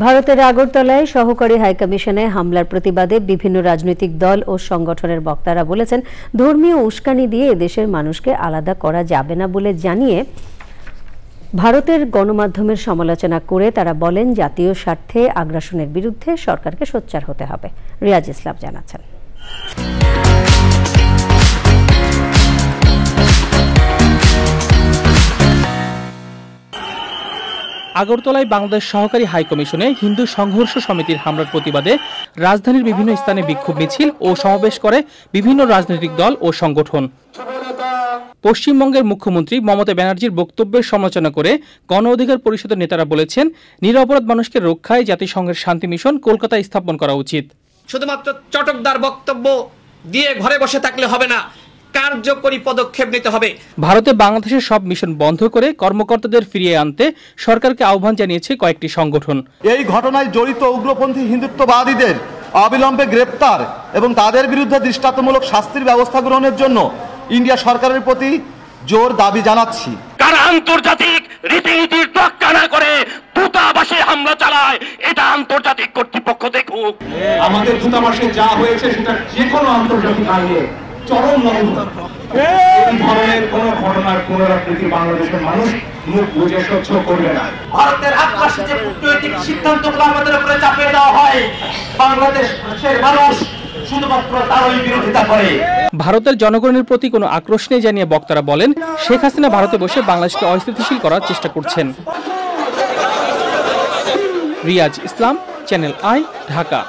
ভারতের আগরতলায় সহকারী হাইকমিশনে হামলার প্রতিবাদে বিভিন্ন রাজনৈতিক দল ও সংগঠনের বক্তারা বলেছেন, ধর্মীয় উস্কানি দিয়ে দেশের মানুষকে আলাদা করা যাবে না বলে জানিয়ে ভারতের গণমাধ্যমের সমালোচনা করে তারা বলেন, জাতীয় স্বার্থে আগ্রাসনের বিরুদ্ধে সরকারকে সোচ্চার হতে হবে। রিয়াজ ইসলাম জানাচ্ছেন। আগরতলায় বাংলাদেশ সহকারী হাইকমিশনে হিন্দু সংঘর্ষ সমিতির হামলার প্রতিবাদে রাজধানীর বিভিন্ন স্থানে বিক্ষোভ মিছিল ও সমাবেশ করে বিভিন্ন রাজনৈতিক দল ও সংগঠন। পশ্চিমবঙ্গের মুখ্যমন্ত্রী মমতা ব্যানার্জির বক্তব্যের সমালোচনা করে গণ অধিকার পরিষদের নেতারা বলেছেন, নিরপরাধ মানুষকে রক্ষায় জাতিসংঘের শান্তি মিশন কলকাতায় স্থাপন করা উচিত। শুধুমাত্র চটকদার বক্তব্য দিয়ে ঘরে বসে থাকলে হবে না, কার্যকরী পদক্ষেপ নিতে হবে। ভারতে বাংলাদেশের সব মিশন বন্ধ করে কর্মকর্তাদের ফিরিয়ে আনতে সরকারকে আহ্বান জানিয়েছে কয়েকটি সংগঠন। এই ঘটনায় জড়িত উগ্রপন্থী হিন্দুত্ববাদীদের অবিলম্বে গ্রেপ্তার এবং তাদের বিরুদ্ধে দৃষ্টান্তমূলক শাস্তির ব্যবস্থা গ্রহণের জন্য ইন্ডিয়া সরকারের প্রতি জোর দাবি জানাচ্ছি। কারা আন্তর্জাতিক রীতিনীতির তোয়াক্কা না করে দূতাবাসে হামলা চালায়, এটা আন্তর্জাতিক কর্তৃপক্ষ দেখুক। আমাদের দূতাবাসে যা হয়েছে সেটা যে কোনো আন্তর্জাতিক আইনে চরম লঙ্ঘন। এই ধরনের কোন ঘটনার পুনরাবৃত্তি বাংলাদেশের মানুষ মুখ বুঝে সহ্য করবে না। ভারতের আগ্রাসী যে কূটনৈতিক সিদ্ধান্তগুলো আমাদের উপরে চাপিয়ে দেওয়া হয়, বাংলাদেশের মানুষ শুধুমাত্র তারই বিরোধিতা করে। ভারতের জনগণের প্রতি কোনো আক্রোশ নেই জানিয়ে বক্তারা বলেন, শেখ হাসিনা ভারতে বসে বাংলাদেশকে অস্থিতিশীল করার চেষ্টা করছেন। রিয়াজ ইসলাম, চ্যানেল আই, ঢাকা।